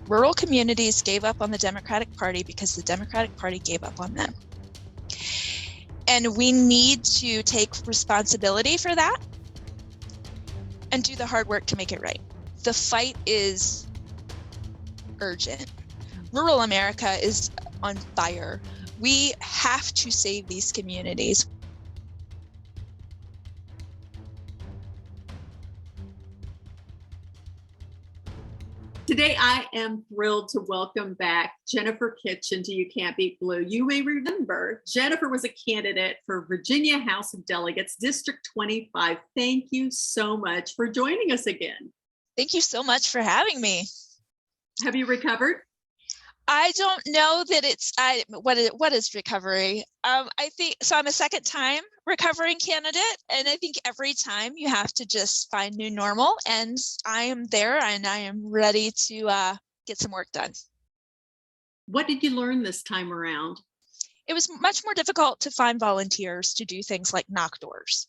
Rural communities gave up on the Democratic Party because the Democratic Party gave up on them. And we need to take responsibility for that and do the hard work to make it right. The fight is urgent. Rural America is on fire. We have to save these communities. Today, I am thrilled to welcome back Jennifer Kitchen to You Can't Beat Blue. You may remember Jennifer was a candidate for Virginia House of Delegates, District 25. Thank you so much for joining us again. Thank you so much for having me. Have you recovered? I don't know that it's what is recovery. I think so. I'm a second time recovering candidate, and I think every time you have to just find new normal. And I am there, and I am ready to get some work done. What did you learn this time around? It was much more difficult to find volunteers to do things like knock doors.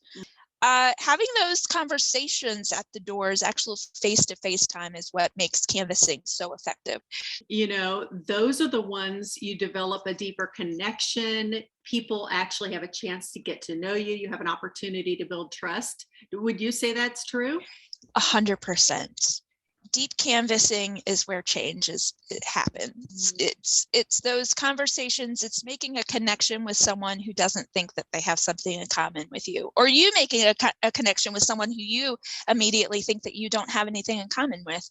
Having those conversations at the doors, actual face-to-face time, is what makes canvassing so effective. You know, those are the ones you develop a deeper connection. People actually have a chance to get to know you. You have an opportunity to build trust. Would you say that's true? 100%. Deep canvassing is where change happens. It's those conversations. It's making a connection with someone who doesn't think that they have something in common with you, or you making a connection with someone who you immediately think that you don't have anything in common with.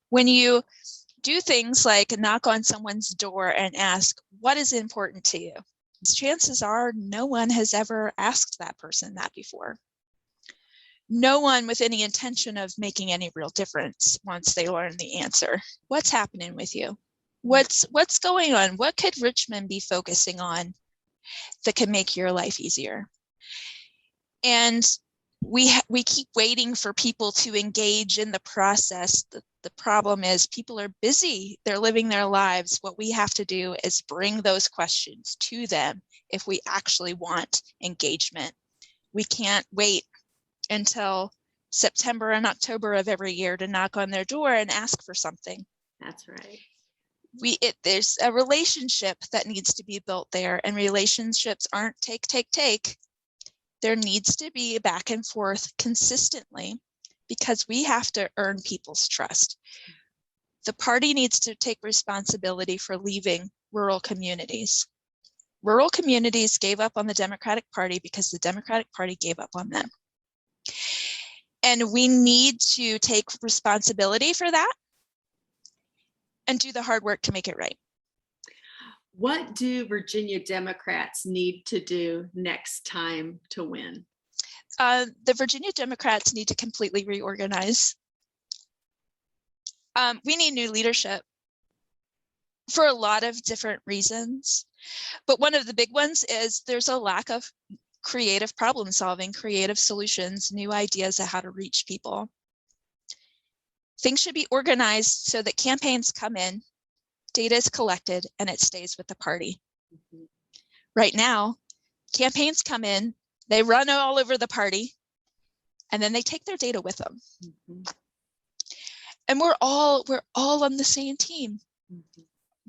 When you do things like knock on someone's door and ask, what is important to you? Chances are no one has ever asked that person that before. No one with any intention of making any real difference once they learn the answer. What's happening with you? What's going on? What could Richmond be focusing on that could make your life easier? And we keep waiting for people to engage in the process. The problem is people are busy. They're living their lives. What we have to do is bring those questions to them if we actually want engagement. We can't wait until September and October of every year to knock on their door and ask for something. That's right. There's a relationship that needs to be built there, and relationships aren't take. There needs to be back and forth consistently, because we have to earn people's trust. The party needs to take responsibility for leaving rural communities. Rural communities gave up on the Democratic Party because the Democratic Party gave up on them. And we need to take responsibility for that and do the hard work to make it right. What do Virginia Democrats need to do next time to win? The Virginia Democrats need to completely reorganize. We need new leadership for a lot of different reasons. But one of the big ones is there's a lack of creative problem solving, creative solutions, new ideas of how to reach people. Things should be organized so that campaigns come in, data is collected, and it stays with the party. Mm-hmm. Right now, campaigns come in, they run all over the party, and then they take their data with them. Mm-hmm. And we're all on the same team. Mm-hmm.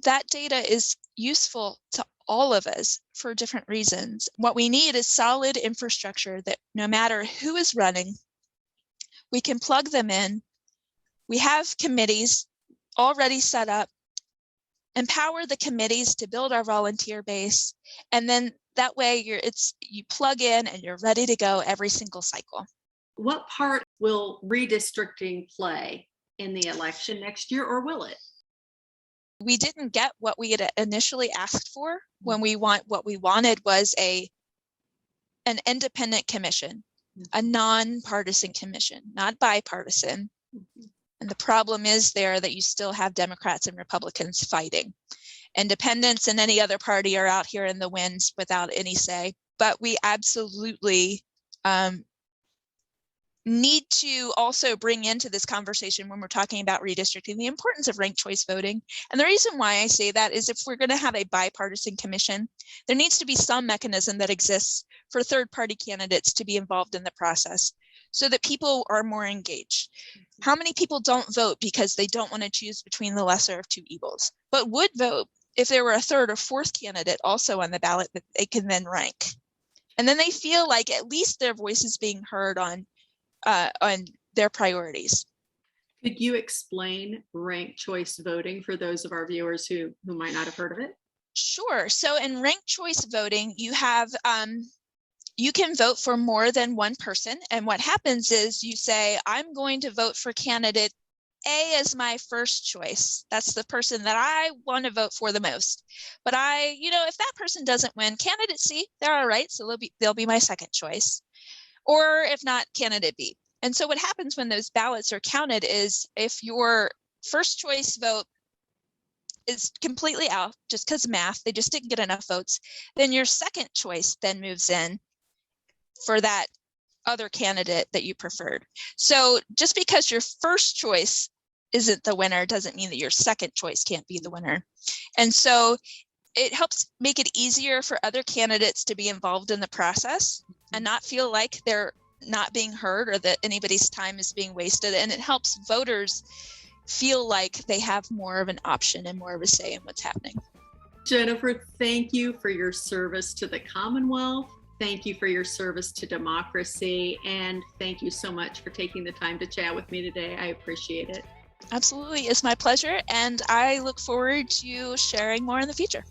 That data is useful to all of us for different reasons. What we need is solid infrastructure that no matter who is running, we can plug them in. We have committees already set up. Empower the committees to build our volunteer base, and then that way you plug in and you're ready to go every single cycle. What part will redistricting play in the election next year, or will it? We didn't get what we had initially asked for. What we wanted was an independent commission, a nonpartisan commission, not bipartisan. And the problem is there that you still have Democrats and Republicans fighting. Independents and any other party are out here in the winds without any say. But we absolutely need to also bring into this conversation, when we're talking about redistricting, the importance of ranked choice voting. And the reason why I say that is if we're going to have a bipartisan commission, there needs to be some mechanism that exists for third-party candidates to be involved in the process. so that people are more engaged. How many people don't vote because they don't want to choose between the lesser of two evils, but would vote if there were a third or fourth candidate also on the ballot that they can then rank? And then they feel like at least their voice is being heard on their priorities. Could you explain ranked choice voting for those of our viewers who might not have heard of it? Sure. So in ranked choice voting, you have you can vote for more than one person. And what happens is you say, I'm going to vote for candidate A as my first choice. That's the person that I want to vote for the most. But if that person doesn't win, candidate C, they're all right. So they'll be my second choice. Or if not, candidate B. And so what happens when those ballots are counted is if your first choice vote is completely out just because of math, they just didn't get enough votes, then your second choice then moves in for that other candidate that you preferred. So just because your first choice isn't the winner doesn't mean that your second choice can't be the winner. And so it helps make it easier for other candidates to be involved in the process and not feel like they're not being heard or that anybody's time is being wasted. And it helps voters feel like they have more of an option and more of a say in what's happening. Jennifer, thank you for your service to the Commonwealth. Thank you for your service to democracy. And thank you so much for taking the time to chat with me today. I appreciate it. Absolutely. It's my pleasure. And I look forward to sharing more in the future.